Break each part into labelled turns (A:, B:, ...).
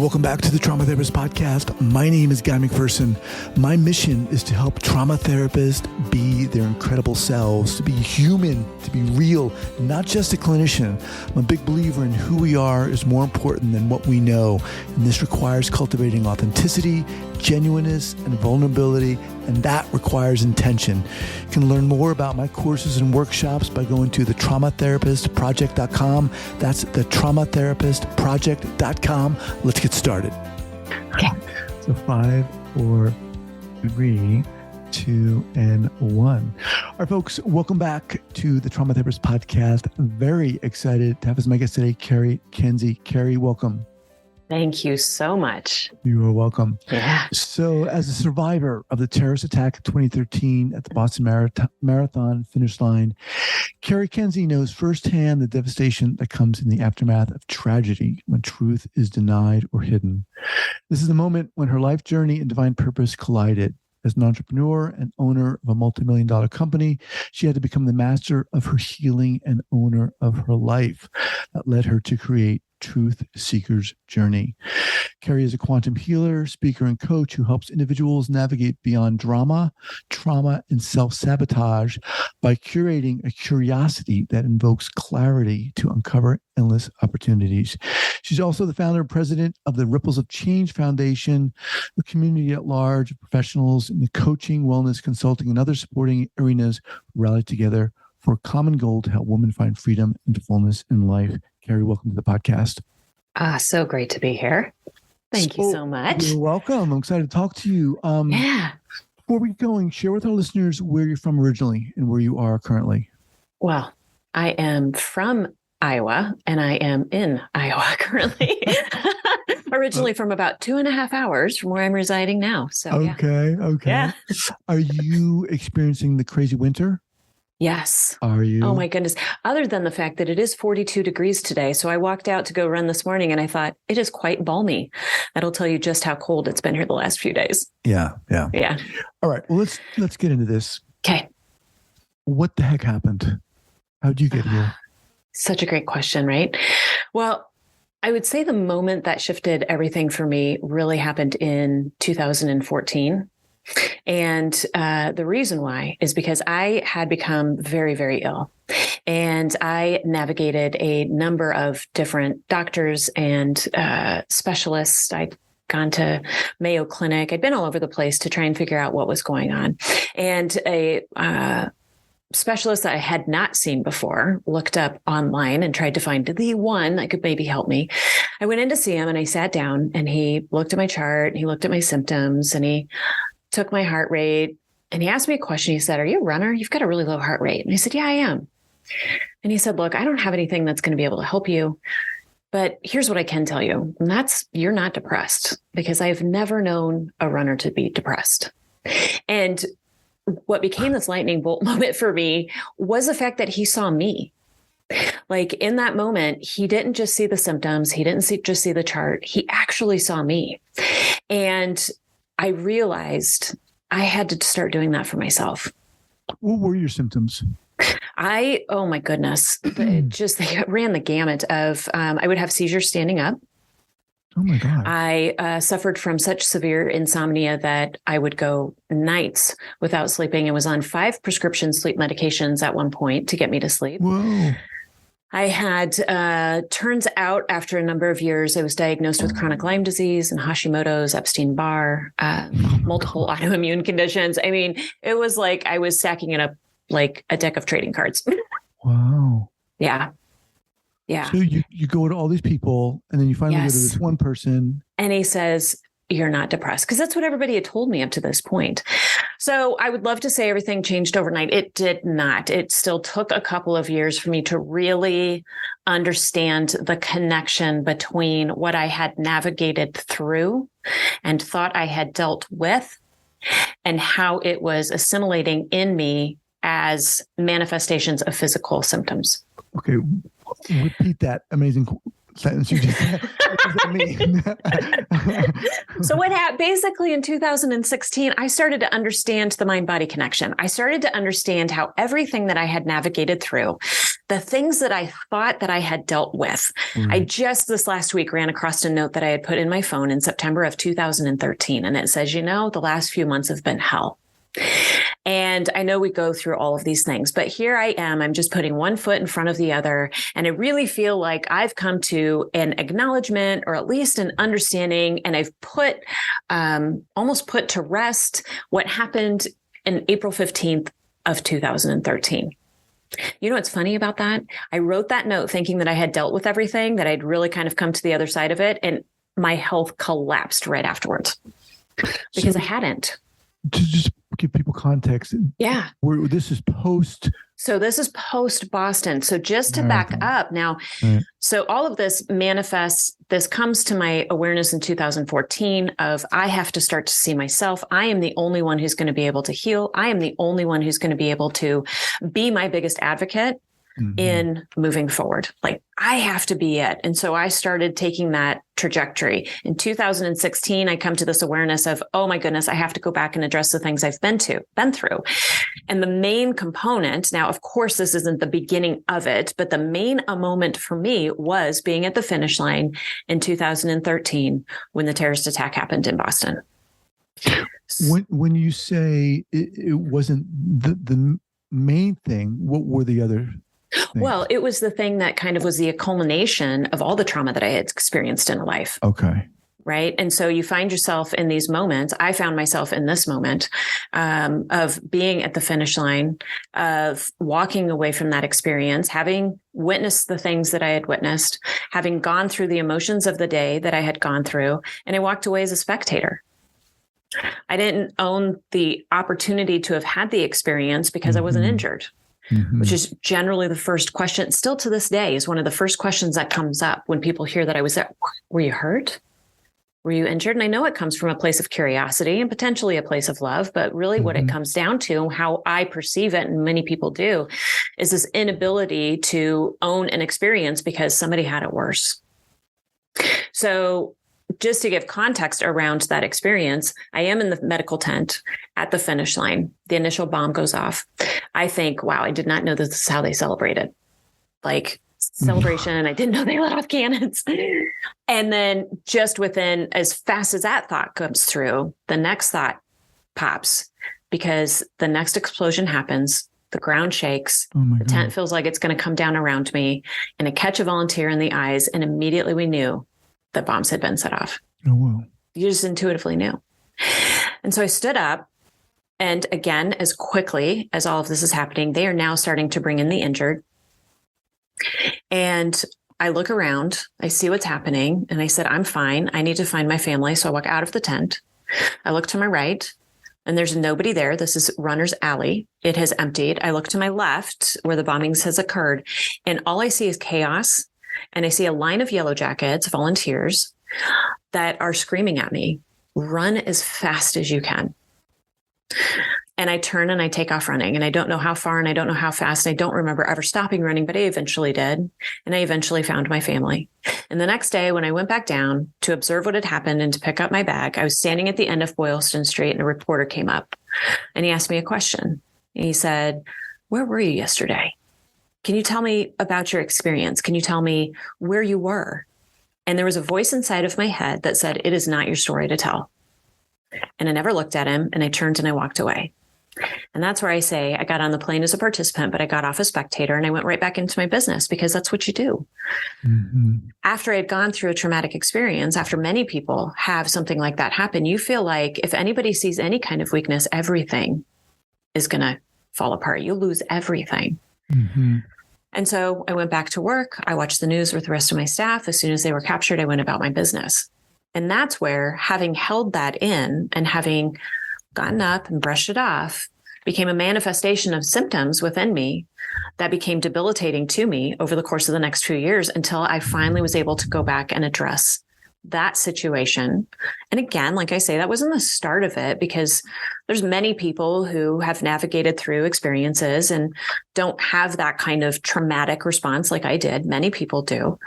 A: Welcome back to the Trauma Therapist Podcast. My name is Guy McPherson. My mission is to help trauma therapists be their incredible selves, to be human, to be real, not just a clinician. I'm a big believer in who we are is more important than what we know. And this requires cultivating authenticity, genuineness, and vulnerability, and that requires intention. You can learn more about my courses and workshops by going to thetraumatherapistproject.com. That's thetraumatherapistproject.com. Let's get started.
B: Okay.
A: So 5, 4, 3, 2, and 1. All right, folks, welcome back to the Trauma Therapist Podcast. I'm very excited to have as my guest today, Cari Kenzie. Cari, welcome.
B: Thank you so much.
A: You are welcome.
B: Yeah.
A: So as a survivor of the terrorist attack in 2013 at the Boston Marathon finish line, Cari Kenzie knows firsthand the devastation that comes in the aftermath of tragedy when truth is denied or hidden. This is the moment when her life journey and divine purpose collided. As an entrepreneur and owner of a multi-million-dollar company, she had to become the master of her healing and owner of her life. That led her to create Truth Seeker's Journey. Cari is a quantum healer, speaker, and coach who helps individuals navigate beyond drama, trauma, and self-sabotage by curating a curiosity that invokes clarity to uncover endless opportunities. She's also the founder and president of the Ripples of Change Foundation, the community at large of professionals in the coaching, wellness, consulting, and other supporting arenas who rally together for a common goal to help women find freedom and fullness in life. Cari, welcome to the podcast.
B: So great to be here. Thank you so much.
A: You're welcome. I'm excited to talk to you.
B: Yeah.
A: Before we get going, share with our listeners where you're from originally and where you are currently.
B: Well, I am from Iowa and I am in Iowa currently. Originally from about 2.5 hours from where I'm residing now. So
A: Okay.
B: Yeah.
A: Are you experiencing the crazy winter?
B: Yes.
A: Are you?
B: Oh my goodness. Other than the fact that it is 42 degrees today. So I walked out to go run this morning and I thought it is quite balmy. That'll tell you just how cold it's been here the last few days.
A: Yeah. All right. Well, let's get into this.
B: Okay.
A: What the heck happened? How'd you get here?
B: Such a great question, right? Well, I would say the moment that shifted everything for me really happened in 2014. And the reason why is because I had become very, very ill. And I navigated a number of different doctors and specialists. I'd gone to Mayo Clinic. I'd been all over the place to try and figure out what was going on. And a specialist that I had not seen before looked up online and tried to find the one that could maybe help me. I went in to see him and I sat down and he looked at my chart, he looked at my symptoms, and he took my heart rate and he asked me a question. He said, "Are you a runner? You've got a really low heart rate." And I said, "Yeah, I am." And he said, "Look, I don't have anything that's going to be able to help you, but here's what I can tell you. And that's you're not depressed, because I've never known a runner to be depressed." And what became this lightning bolt moment for me was the fact that he saw me. Like in that moment, he didn't just see the symptoms. He didn't just see the chart. He actually saw me. And I realized I had to start doing that for myself.
A: What were your symptoms?
B: Oh my goodness. They ran the gamut of, I would have seizures standing up.
A: Oh my God.
B: I suffered from such severe insomnia that I would go nights without sleeping and was on 5 prescription sleep medications at one point to get me to sleep.
A: Whoa.
B: I had, turns out after a number of years, I was diagnosed with chronic Lyme disease and Hashimoto's, Epstein-Barr, multiple autoimmune conditions. I mean, it was like I was stacking it up like a deck of trading cards.
A: Wow.
B: Yeah.
A: So you go to all these people and then you finally go to this one person.
B: And he says, "You're not depressed," because that's what everybody had told me up to this point. So I would love to say everything changed overnight. It did not. It still took a couple of years for me to really understand the connection between what I had navigated through and thought I had dealt with and how it was assimilating in me as manifestations of physical symptoms.
A: Okay. Repeat that amazing sentence you just said. What does that mean?
B: So what happened basically in 2016, I started to understand the mind-body connection. I started to understand how everything that I had navigated through, the things that I thought that I had dealt with. I just this last week ran across a note that I had put in my phone in September of 2013. And it says, the last few months have been hell. And I know we go through all of these things, but here I am. I'm just putting one foot in front of the other. And I really feel like I've come to an acknowledgement, or at least an understanding. And I've almost put to rest what happened in April 15th of 2013. You know what's funny about that? I wrote that note thinking that I had dealt with everything, that I'd really kind of come to the other side of it. And my health collapsed right afterwards because I hadn't.
A: To just give people context.
B: Yeah.
A: This is post.
B: So this is post Boston. So just to back up now, so all of this manifests, this comes to my awareness in 2014 of I have to start to see myself. I am the only one who's going to be able to heal. I am the only one who's going to be able to be my biggest advocate in moving forward. Like I have to be it. And so I started taking that trajectory. In 2016, I come to this awareness of, oh my goodness, I have to go back and address the things I've been through. And the main component, now, of course, this isn't the beginning of it, but the main moment for me was being at the finish line in 2013 when the terrorist attack happened in Boston.
A: When you say it wasn't the main thing, what were the other things?
B: Well, it was the thing that kind of was the culmination of all the trauma that I had experienced in life.
A: Okay.
B: Right. And so you find yourself in these moments. I found myself in this moment of being at the finish line, of walking away from that experience, having witnessed the things that I had witnessed, having gone through the emotions of the day that I had gone through. And I walked away as a spectator. I didn't own the opportunity to have had the experience because I wasn't injured. Which is generally the first question, still to this day, is one of the first questions that comes up when people hear that I was there. Were you hurt? Were you injured? And I know it comes from a place of curiosity and potentially a place of love, but really what it comes down to, how I perceive it, and many people do, is this inability to own an experience because somebody had it worse. So just to give context around that experience, I am in the medical tent at the finish line. The initial bomb goes off. I think, wow, I did not know this is how they celebrated. Like celebration. I didn't know they let off cannons. And then just within, as fast as that thought comes through, the next thought pops because the next explosion happens. The ground shakes. The tent feels like it's going to come down around me, and I catch a volunteer in the eyes. And immediately we knew that bombs had been set off.
A: Oh, wow.
B: You just intuitively knew. And so I stood up, and again, as quickly as all of this is happening, they are now starting to bring in the injured. And I look around, I see what's happening, and I said, I'm fine. I need to find my family. So I walk out of the tent. I look to my right, and there's nobody there. This is Runner's Alley. It has emptied. I look to my left where the bombings has occurred, and all I see is chaos. And I see a line of yellow jackets, volunteers, that are screaming at me, run as fast as you can. And I turn and I take off running, and I don't know how far and I don't know how fast. I don't remember ever stopping running, but I eventually did. And I eventually found my family. And the next day when I went back down to observe what had happened and to pick up my bag, I was standing at the end of Boylston Street, and a reporter came up and he asked me a question. And he said, where were you yesterday? Can you tell me about your experience? Can you tell me where you were? And there was a voice inside of my head that said, it is not your story to tell. And I never looked at him, and I turned and I walked away. And that's where I say I got on the plane as a participant, but I got off a spectator, and I went right back into my business because that's what you do. After I had gone through a traumatic experience, after many people have something like that happen, you feel like if anybody sees any kind of weakness, everything is going to fall apart. You'll lose everything. And so I went back to work. I watched the news with the rest of my staff. As soon as they were captured, I went about my business. And that's where, having held that in and having gotten up and brushed it off, became a manifestation of symptoms within me that became debilitating to me over the course of the next few years, until I finally was able to go back and address that situation. And again, like I say, that wasn't the start of it, because there's many people who have navigated through experiences and don't have that kind of traumatic response like I did. Many people do.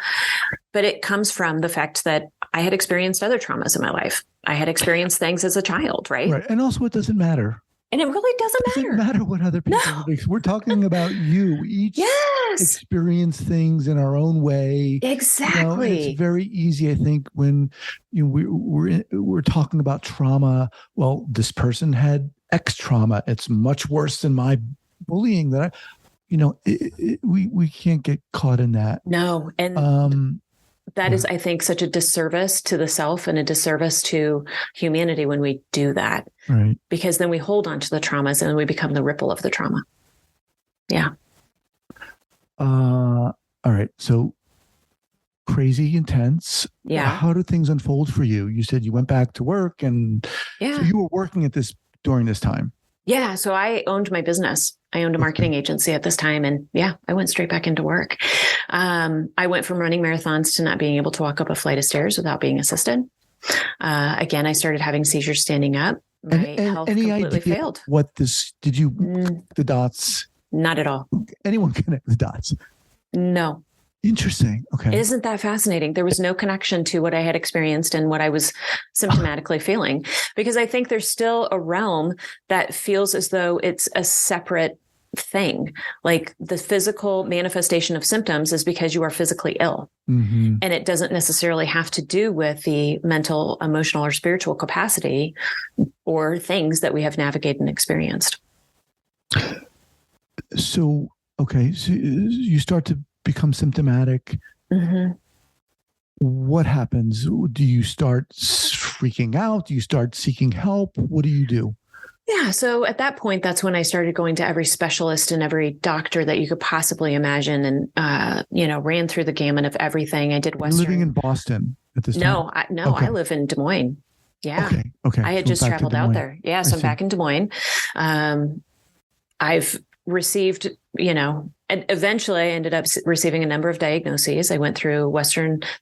B: But it comes from the fact that I had experienced other traumas in my life. I had experienced things as a child, right?
A: Right. And also, it doesn't matter.
B: And it really doesn't
A: doesn't matter what other people think. We're talking about you. Each experience things in our own way.
B: Exactly.
A: And it's very easy, I think, when we're talking about trauma. Well, this person had X trauma. It's much worse than my bullying that we can't get caught in that.
B: No. And that is, I think, such a disservice to the self and a disservice to humanity when we do that.
A: Right.
B: Because then we hold on to the traumas and we become the ripple of the trauma. Yeah.
A: All right. So crazy intense.
B: Yeah.
A: How did things unfold for you? You said you went back to work, and so you were working at this during this time.
B: Yeah. So I owned my business. I owned a marketing agency at this time. And I went straight back into work. I went from running marathons to not being able to walk up a flight of stairs without being assisted. Again, I started having seizures standing up. My health completely failed.
A: What this, did you connect the dots?
B: Not at all.
A: Anyone connect the dots?
B: No.
A: Interesting. Okay.
B: Isn't that fascinating? There was no connection to what I had experienced and what I was symptomatically feeling, because I think there's still a realm that feels as though it's a separate thing. Like the physical manifestation of symptoms is because you are physically ill. Mm-hmm. And it doesn't necessarily have to do with the mental, emotional, or spiritual capacity or things that we have navigated and experienced.
A: So you start to become symptomatic. Mm-hmm. What happens? Do you start freaking out? Do you start seeking help? What do you do?
B: Yeah. So at that point, that's when I started going to every specialist and every doctor that you could possibly imagine, and ran through the gamut of everything. I did Western.
A: You're living in Boston at this time?
B: No, I live in Des Moines. Yeah.
A: Okay.
B: I had just traveled out there. Yeah. So I'm back in Des Moines. I've received, and eventually I ended up receiving a number of diagnoses. I went through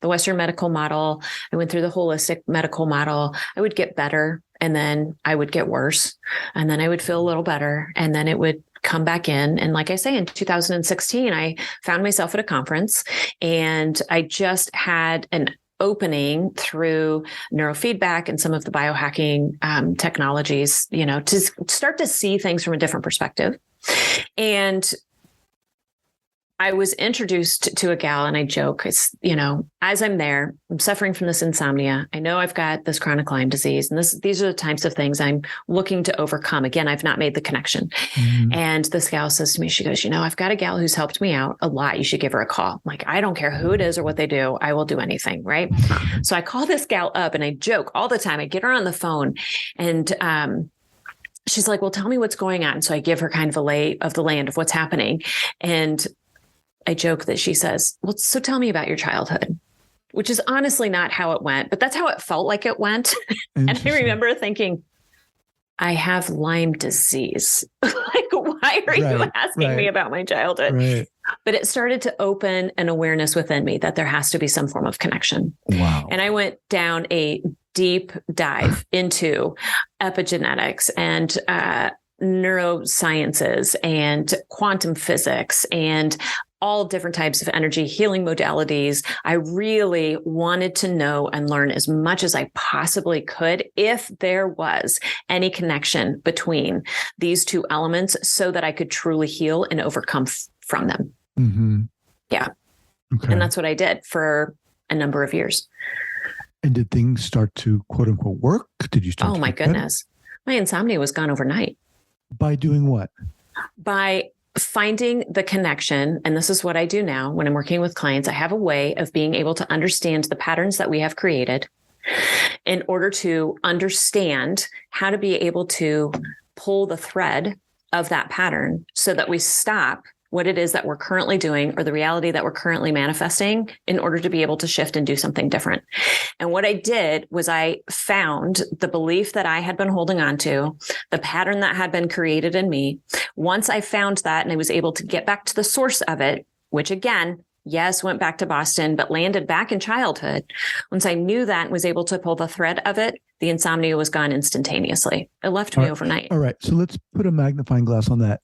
B: the Western medical model. I went through the holistic medical model. I would get better, and then I would get worse, and then I would feel a little better, and then it would come back in. And like I say, in 2016, I found myself at a conference, and I just had an opening through neurofeedback and some of the biohacking technologies, to start to see things from a different perspective. And I was introduced to a gal, and I joke, it's, as I'm there, I'm suffering from this insomnia. I know I've got this chronic Lyme disease, and these are the types of things I'm looking to overcome. Again, I've not made the connection. Mm-hmm. And this gal says to me, she goes, I've got a gal who's helped me out a lot. You should give her a call. I'm like, I don't care who it is or what they do. I will do anything. Right. So I call this gal up, and I joke all the time. I get her on the phone, and, she's like, well, tell me what's going on. So I give her kind of a lay of the land of what's happening. And I joke that she says, well, so tell me about your childhood, which is honestly not how it went, but that's how it felt like it went. And I remember thinking, I have Lyme disease. Like, why are you asking me about my childhood? Right. But it started to open an awareness within me that there has to be some form of connection. Wow. And I went down a deep dive into epigenetics and neurosciences and quantum physics and all different types of energy healing modalities. I really wanted to know and learn as much as I possibly could if there was any connection between these two elements so that I could truly heal and overcome from them. Mm-hmm. Yeah. Okay. And that's what I did for a number of years.
A: And did things start to quote unquote work? Did you start?
B: Oh my goodness. My insomnia was gone overnight.
A: By doing what?
B: By finding the connection. And this is what I do now when I'm working with clients. I have a way of being able to understand the patterns that we have created in order to understand how to be able to pull the thread of that pattern so that we stop what it is that we're currently doing or the reality that we're currently manifesting in order to be able to shift and do something different. And what I did was I found the belief that I had been holding on to, the pattern that had been created in me. Once I found that and I was able to get back to the source of it, which again, yes, went back to Boston, but landed back in childhood. Once I knew that and was able to pull the thread of it, the insomnia was gone instantaneously. It left me overnight.
A: All right. So let's put a magnifying glass on that.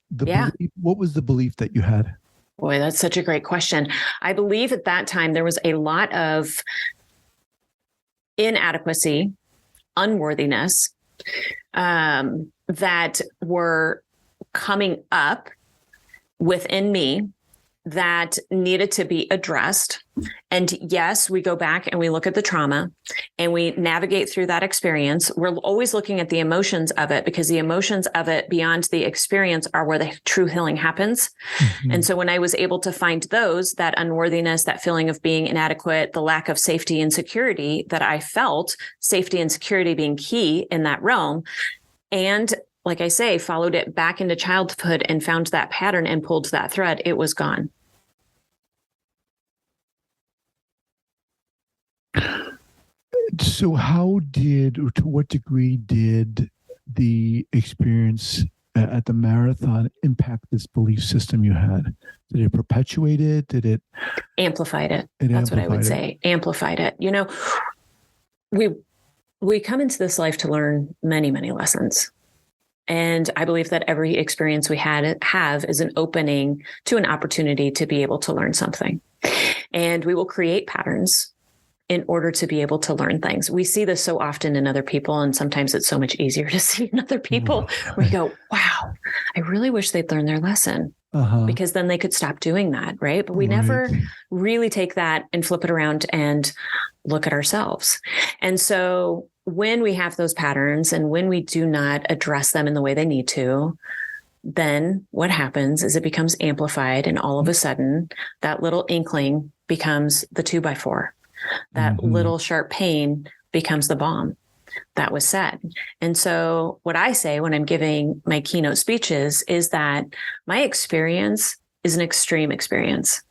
A: What was the belief that you had?
B: Boy, that's such a great question. I believe at that time there was a lot of inadequacy, unworthiness, that were coming up within me that needed to be addressed. And yes, we go back and we look at the trauma and we navigate through that experience. We're always looking at the emotions of it, because the emotions of it beyond the experience are where the true healing happens. Mm-hmm. And so when I was able to find those, that unworthiness, that feeling of being inadequate, the lack of safety and security that I felt, safety and security being key in that realm, and like I say, followed it back into childhood and found that pattern and pulled that thread, it was gone.
A: So how did, or to what degree did the experience at the marathon impact this belief system you had? Did it perpetuate it? Did it?
B: Amplified it. That's what I would say. Amplified it. You know, we come into this life to learn many, many lessons. And I believe that every experience we have is an opening to an opportunity to be able to learn something. And we will create patterns in order to be able to learn things. We see this so often in other people, and sometimes it's so much easier to see in other people. We go, wow, I really wish they'd learn their lesson, because then they could stop doing that, right? But we never really take that and flip it around and look at ourselves. And so when we have those patterns and when we do not address them in the way they need to, then what happens is it becomes amplified. And all of a sudden, that little inkling becomes the 2x4. That little sharp pain becomes the bomb that was set. And so what I say when I'm giving my keynote speeches is that my experience is an extreme experience,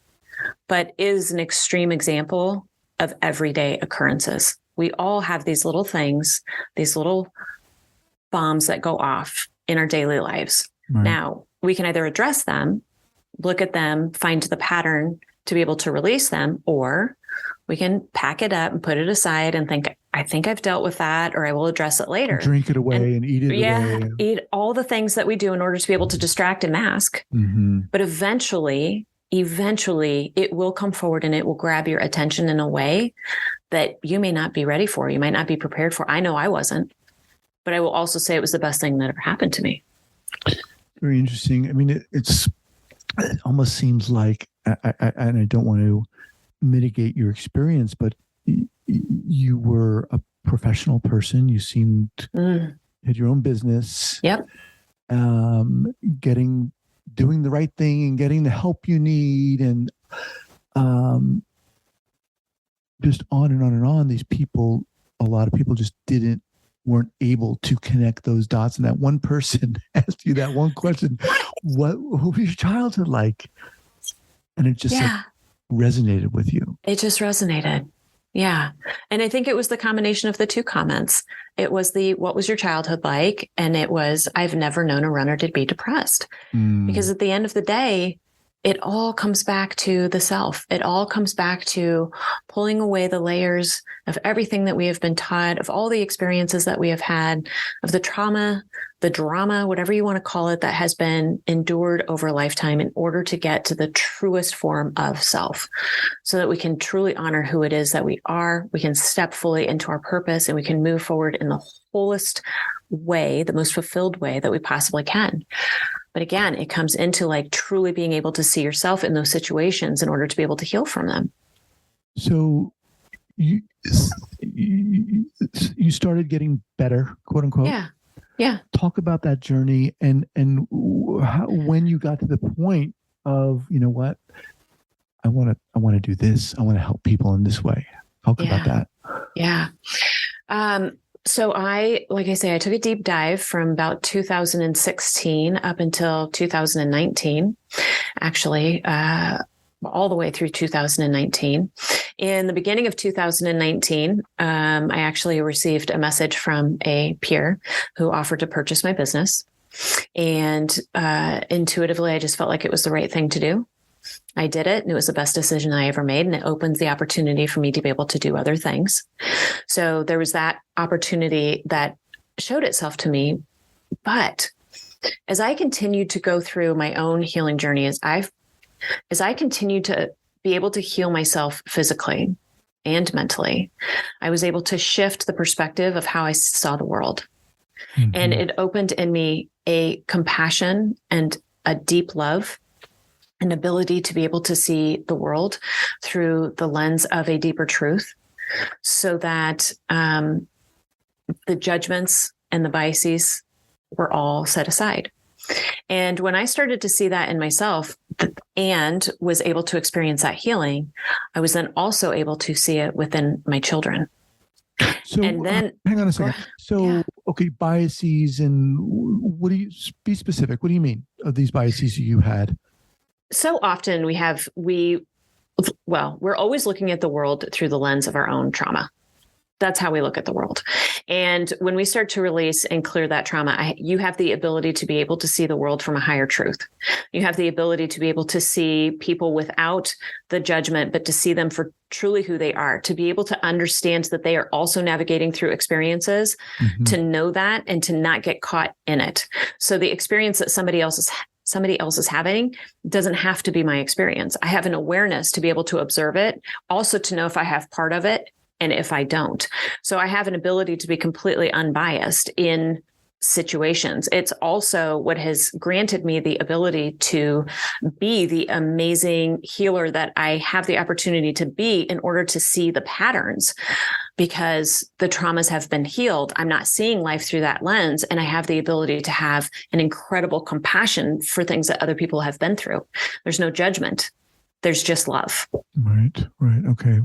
B: but is an extreme example of everyday occurrences. We all have these little things, these little bombs that go off in our daily lives. Right. Now, we can either address them, look at them, find the pattern to be able to release them, or we can pack it up and put it aside and think, I think I've dealt with that, or I will address it later.
A: Drink it away and eat it away.
B: Yeah, eat all the things that we do in order to be able to distract and mask. Mm-hmm. But eventually, it will come forward and it will grab your attention in a way that you may not be ready for. You might not be prepared for. I know I wasn't, but I will also say it was the best thing that ever happened to me.
A: Very interesting. I mean, it almost seems like, and I don't want to mitigate your experience, but you were a professional person. You seemed had your own business.
B: Yep.
A: Doing the right thing and getting the help you need, and just on and on and on. These people, a lot of people just weren't able to connect those dots. And that one person asked you that one question, what was your childhood like? And it just resonated with you.
B: It just resonated. Yeah. And I think it was the combination of the two comments. It was what was your childhood like? And it was, I've never known a runner to be depressed. Because at the end of the day, it all comes back to the self. It all comes back to pulling away the layers of everything that we have been taught, of all the experiences that we have had, of the trauma, the drama, whatever you want to call it, that has been endured over a lifetime in order to get to the truest form of self, so that we can truly honor who it is that we are. We can step fully into our purpose, and we can move forward in the wholest way, the most fulfilled way that we possibly can. But again, it comes into like truly being able to see yourself in those situations in order to be able to heal from them.
A: So you started getting better, quote unquote.
B: Yeah.
A: Talk about that journey and when you got to the point of, you know what, I want to do this. I want to help people in this way. Talk about that.
B: Yeah. So like I say, I took a deep dive from about 2016 up until 2019, actually, all the way through 2019. In the beginning of 2019, I actually received a message from a peer who offered to purchase my business. And intuitively, I just felt like it was the right thing to do. I did it, and it was the best decision I ever made, and it opens the opportunity for me to be able to do other things. So there was that opportunity that showed itself to me. But as I continued to go through my own healing journey, as I continued to be able to heal myself physically and mentally, I was able to shift the perspective of how I saw the world. And it opened in me a compassion and a deep love, an ability to be able to see the world through the lens of a deeper truth, so that the judgments and the biases were all set aside. And when I started to see that in myself and was able to experience that healing, I was then also able to see it within my children.
A: So,
B: and then
A: hang on a second. So, okay, biases, and what do you, be specific? What do you mean of these biases you had?
B: So often we're always looking at the world through the lens of our own trauma. That's how we look at the world. And when we start to release and clear that trauma, you have the ability to be able to see the world from a higher truth. You have the ability to be able to see people without the judgment, but to see them for truly who they are, to be able to understand that they are also navigating through experiences, to know that and to not get caught in it. So the experience that somebody else is having doesn't have to be my experience. I have an awareness to be able to observe it, also to know if I have part of it and if I don't. So I have an ability to be completely unbiased in situations. It's also what has granted me the ability to be the amazing healer that I have the opportunity to be in order to see the patterns, because the traumas have been healed. I'm not seeing life through that lens, and I have the ability to have an incredible compassion for things that other people have been through. There's no judgment. There's just love.
A: Right. Okay.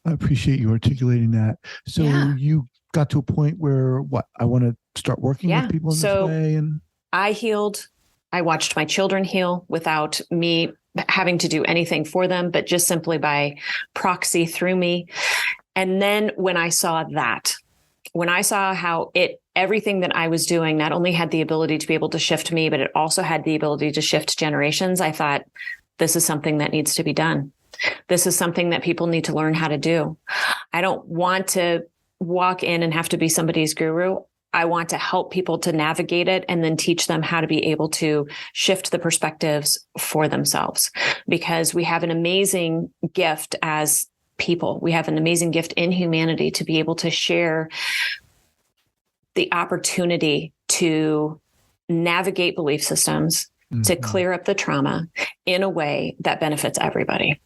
A: I appreciate you articulating that. So you got to a point where I want to start working with people in this way. And
B: I healed. I watched my children heal without me having to do anything for them, but just simply by proxy through me. And then when I saw how everything that I was doing not only had the ability to be able to shift me, but it also had the ability to shift generations, I thought, this is something that needs to be done. This is something that people need to learn how to do. I don't want to walk in and have to be somebody's guru. I want to help people to navigate it and then teach them how to be able to shift the perspectives for themselves, because we have an amazing gift as people. We have an amazing gift in humanity to be able to share the opportunity to navigate belief systems, to clear up the trauma in a way that benefits everybody.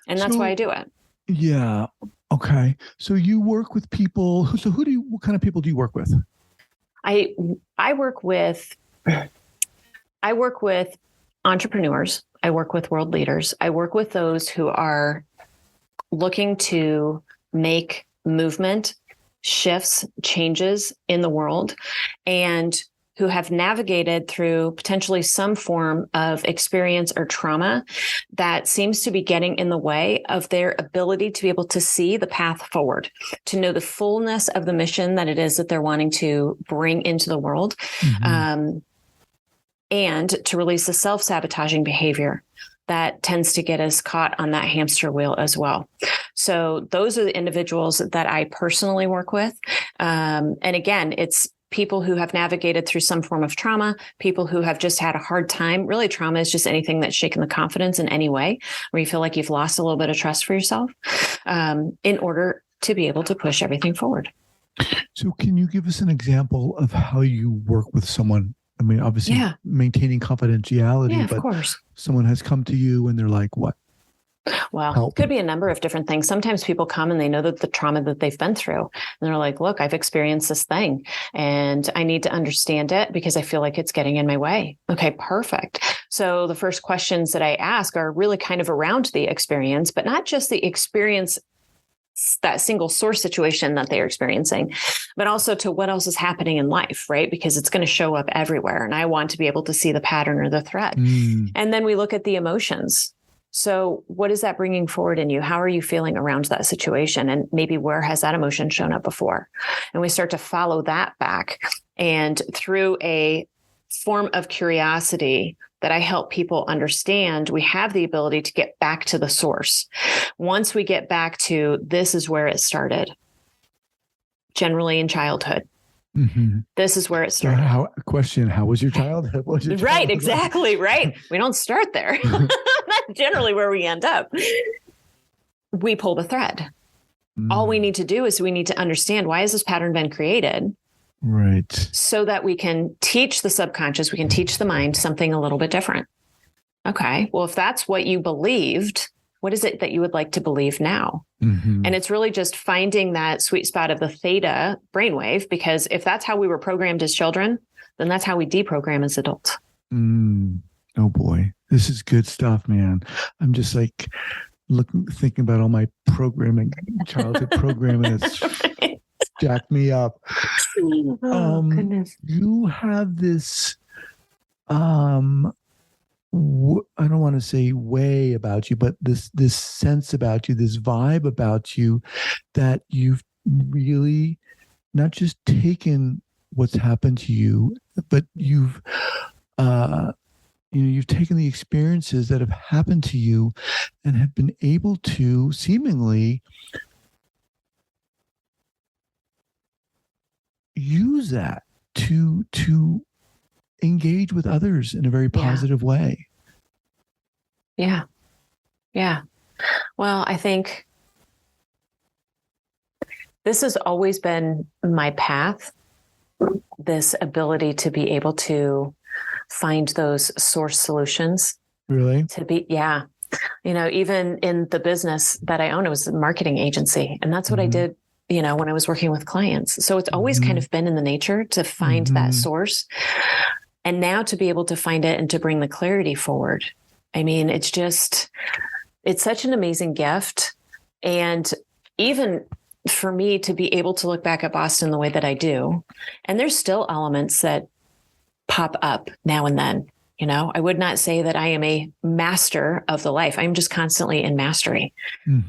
B: And that's why I do it.
A: Yeah. Okay. So you work with people. So what kind of people do you work with?
B: I work with entrepreneurs. I work with world leaders. I work with those who are looking to make movement, shifts, changes in the world, and who have navigated through potentially some form of experience or trauma that seems to be getting in the way of their ability to be able to see the path forward, to know the fullness of the mission that it is that they're wanting to bring into the world, and to release the self-sabotaging behavior that tends to get us caught on that hamster wheel as well. So those are the individuals that I personally work with. And again, it's people who have navigated through some form of trauma, people who have just had a hard time. Really, trauma is just anything that's shaken the confidence in any way, where you feel like you've lost a little bit of trust for yourself, in order to be able to push everything forward.
A: So can you give us an example of how you work with someone? I mean, obviously maintaining confidentiality,
B: of course.
A: Someone has come to you and they're like, what?
B: Well, it could be a number of different things. Sometimes people come and they know that the trauma that they've been through, and they're like, look, I've experienced this thing and I need to understand it because I feel like it's getting in my way. Okay, perfect. So the first questions that I ask are really kind of around the experience, but not just the experience, that single source situation that they're experiencing, but also to what else is happening in life, right? Because it's going to show up everywhere. And I want to be able to see the pattern or the thread. And then we look at the emotions. So what is that bringing forward in you? How are you feeling around that situation? And maybe where has that emotion shown up before? And we start to follow that back. And through a form of curiosity that I help people understand, we have the ability to get back to the source. Once we get back to, this is where it started, generally in childhood. This is where it started.
A: How was your childhood?
B: Right, exactly, right. We don't start there. That's generally where we end up. We pull the thread. All we need to do is we need to understand, why has this pattern been created?
A: Right.
B: so that we can teach the subconscious, we can teach the mind something a little bit different. Okay, well, if that's what you believed, what is it that you would like to believe now?
A: Mm-hmm.
B: And it's really just finding that sweet spot of the theta brainwave, because if that's how we were programmed as children, then that's how we deprogram as adults.
A: Oh boy, this is good stuff, man. I'm just like thinking about all my programming, childhood programming that's jacked me up.
B: Oh, goodness.
A: You have this, I don't want to say way about you, but this sense about you, this vibe about you, that you've really not just taken what's happened to you, but you've you've taken the experiences that have happened to you and have been able to seemingly use that to engage with others in a very positive way.
B: Yeah. Yeah. Well, I think this has always been my path, this ability to be able to find those source solutions.
A: Really?
B: To be, even in the business that I own, it was a marketing agency. And that's what I did, when I was working with clients. So it's always kind of been in the nature to find that source. And now to be able to find it and to bring the clarity forward. I mean, it's such an amazing gift. And even for me to be able to look back at Boston the way that I do, and there's still elements that pop up now and then. I would not say that I am a master of the life. I'm just constantly in mastery,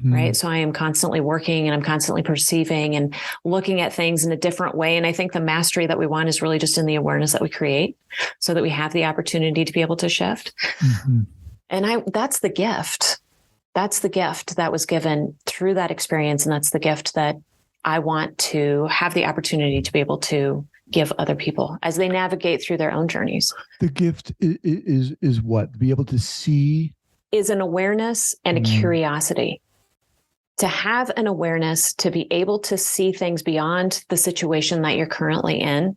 B: right? So I am constantly working and I'm constantly perceiving and looking at things in a different way. And I think the mastery that we want is really just in the awareness that we create so that we have the opportunity to be able to shift. And that's the gift. That's the gift that was given through that experience. And that's the gift that I want to have the opportunity to be able to give other people as they navigate through their own journeys.
A: The gift is what? Be able to see? Is
B: an awareness and a curiosity. To have an awareness, to be able to see things beyond the situation that you're currently in,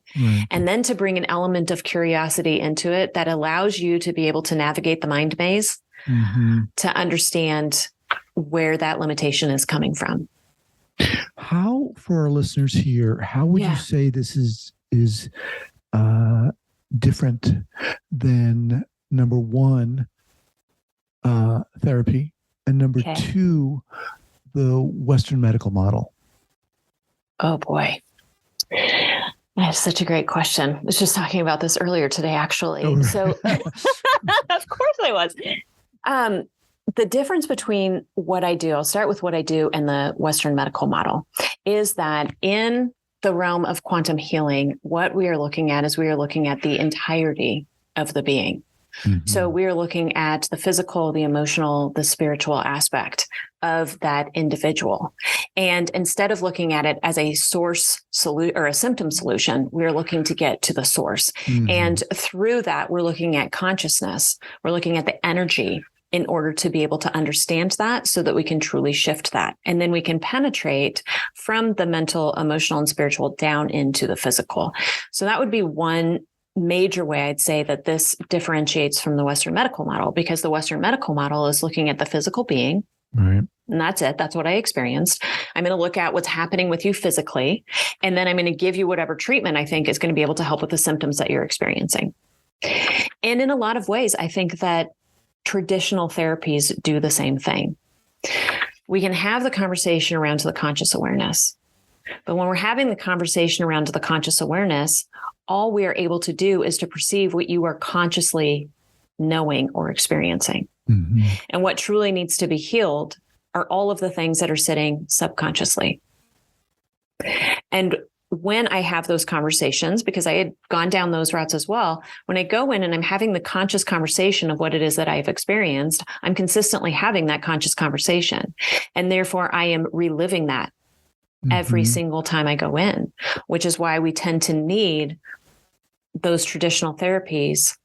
B: and then to bring an element of curiosity into it that allows you to be able to navigate the mind maze, to understand where that limitation is coming from.
A: How, for our listeners here, how would you say this is different than number one, therapy, and number two, the Western medical model?
B: Oh boy. That's such a great question. I was just talking about this earlier today, actually. Oh, right. So of course I was. The difference between what I do, I'll start with what I do and the Western medical model, is that in the realm of quantum healing, what we are looking at is we are looking at the entirety of the being. So we are looking at the physical, the emotional, the spiritual aspect of that individual. And instead of looking at it as a source solution or a symptom solution, we're looking to get to the source. And through that, we're looking at consciousness. We're looking at the energy in order to be able to understand that so that we can truly shift that. And then we can penetrate from the mental, emotional, and spiritual down into the physical. So that would be one major way I'd say that this differentiates from the Western medical model, because the Western medical model is looking at the physical being. Right. And that's it. That's what I experienced. I'm going to look at what's happening with you physically, and then I'm going to give you whatever treatment I think is going to be able to help with the symptoms that you're experiencing. And in a lot of ways, I think that traditional therapies do the same thing. We can have the conversation around to the conscious awareness. But when we're having the conversation around to the conscious awareness, all we are able to do is to perceive what you are consciously knowing or experiencing. And what truly needs to be healed are all of the things that are sitting subconsciously. And when I have those conversations, because I had gone down those routes as well, when I go in and I'm having the conscious conversation of what it is that I've experienced, I'm consistently having that conscious conversation. And therefore, I am reliving that every single time I go in, which is why we tend to need those traditional therapies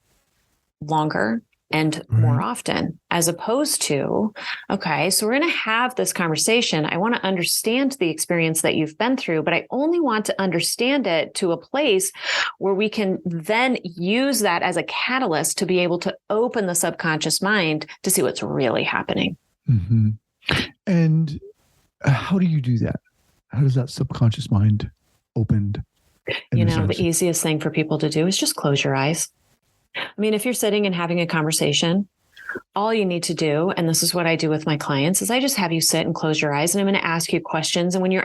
B: longer and more often, as opposed to, okay, so we're going to have this conversation. I want to understand the experience that you've been through, but I only want to understand it to a place where we can then use that as a catalyst to be able to open the subconscious mind to see what's really happening.
A: Mm-hmm. And how do you do that? How does that subconscious mind opened?
B: The easiest thing for people to do is just close your eyes. I mean, if you're sitting and having a conversation, all you need to do, and this is what I do with my clients, is I just have you sit and close your eyes, and I'm going to ask you questions. And when I'm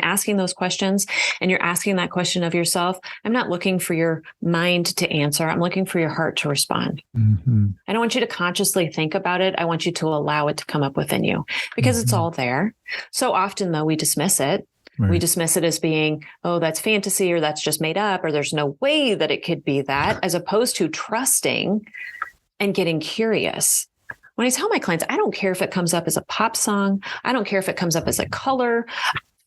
B: asking those questions and you're asking that question of yourself, I'm not looking for your mind to answer. I'm looking for your heart to respond.
A: Mm-hmm.
B: I don't want you to consciously think about it. I want you to allow it to come up within you because it's all there. So often, though, we dismiss it. Right. We dismiss it as being, oh, that's fantasy, or that's just made up, or there's no way that it could be that, as opposed to trusting and getting curious. When I tell my clients, I don't care if it comes up as a pop song. I don't care if it comes up as a color.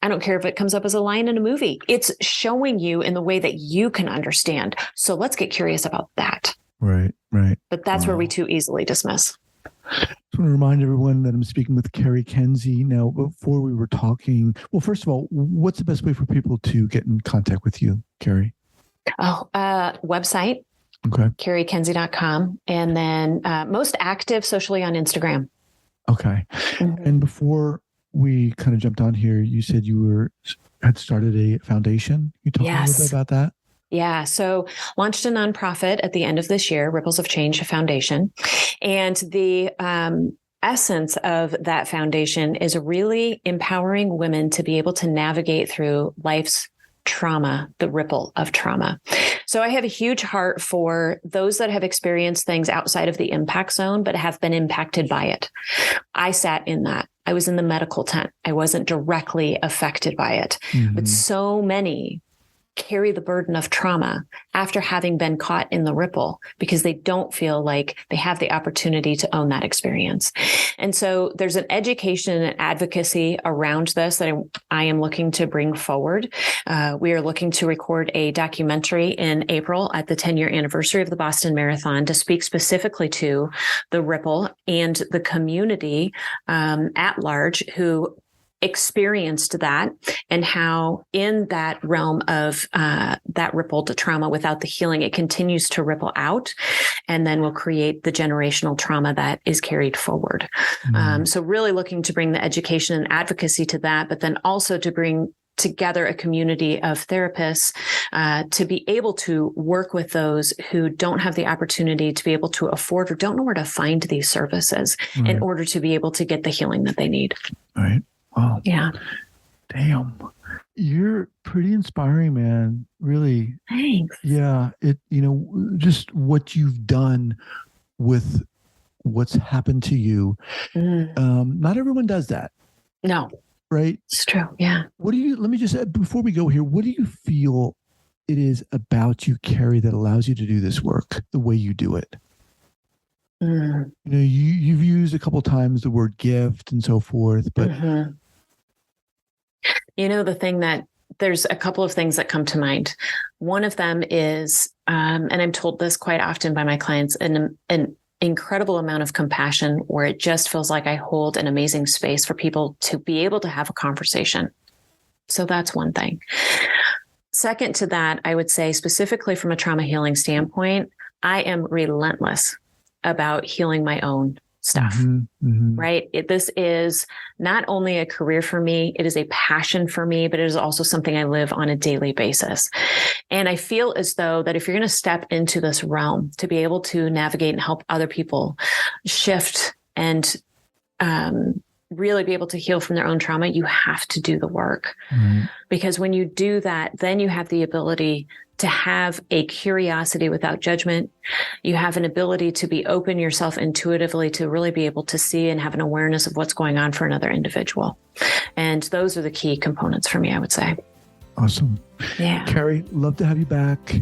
B: I don't care if it comes up as a line in a movie. It's showing you in the way that you can understand. So let's get curious about that.
A: Right.
B: But that's where we too easily dismiss.
A: I just want to remind everyone that I'm speaking with Cari Kenzie. Now, before we were talking, well, first of all, what's the best way for people to get in contact with you, Cari?
B: Website.
A: Okay.
B: CariKenzie.com. And then most active socially on Instagram.
A: Okay. Mm-hmm. And before we kind of jumped on here, you said you had started a foundation. Can you talk a little bit about that?
B: Yeah. So launched a nonprofit at the end of this year, Ripples of Change Foundation. And the essence of that foundation is really empowering women to be able to navigate through life's trauma, the ripple of trauma. So I have a huge heart for those that have experienced things outside of the impact zone, but have been impacted by it. I sat in that. I was in the medical tent. I wasn't directly affected by it, but so many carry the burden of trauma after having been caught in the ripple because they don't feel like they have the opportunity to own that experience. And so there's an education and advocacy around this that I am looking to bring forward. We are looking to record a documentary in April at the 10-year anniversary of the Boston Marathon to speak specifically to the ripple and the community at large who experienced that, and how in that realm of that rippled trauma without the healing, it continues to ripple out and then will create the generational trauma that is carried forward. So really looking to bring the education and advocacy to that, but then also to bring together a community of therapists to be able to work with those who don't have the opportunity to be able to afford or don't know where to find these services in order to be able to get the healing that they need.
A: Right. Wow.
B: Yeah.
A: Damn. You're pretty inspiring, man. Really.
B: Thanks.
A: Yeah. Just what you've done with what's happened to you. Not everyone does that.
B: No.
A: Right?
B: It's true. Yeah.
A: Let me just, before we go here, what do you feel it is about you, Cari, that allows you to do this work the way you do it? You've used a couple of times the word gift and so forth, but
B: the thing that there's a couple of things that come to mind. One of them is, and I'm told this quite often by my clients, an incredible amount of compassion where it just feels like I hold an amazing space for people to be able to have a conversation. So that's one thing. Second to that, I would say specifically from a trauma healing standpoint, I am relentless about healing my own stuff, right? This is not only a career for me, it is a passion for me, but it is also something I live on a daily basis. And I feel as though that if you're going to step into this realm to be able to navigate and help other people shift and really be able to heal from their own trauma, you have to do the work. Because when you do that, then you have the ability to have a curiosity without judgment. You have an ability to be open yourself intuitively to really be able to see and have an awareness of what's going on for another individual. And those are the key components for me, I would say.
A: Awesome.
B: Yeah.
A: Cari, love to have you back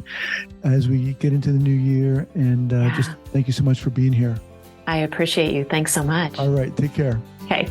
A: as we get into the new year. And just thank you so much for being here.
B: I appreciate you. Thanks so much.
A: All right. Take care.
B: Okay.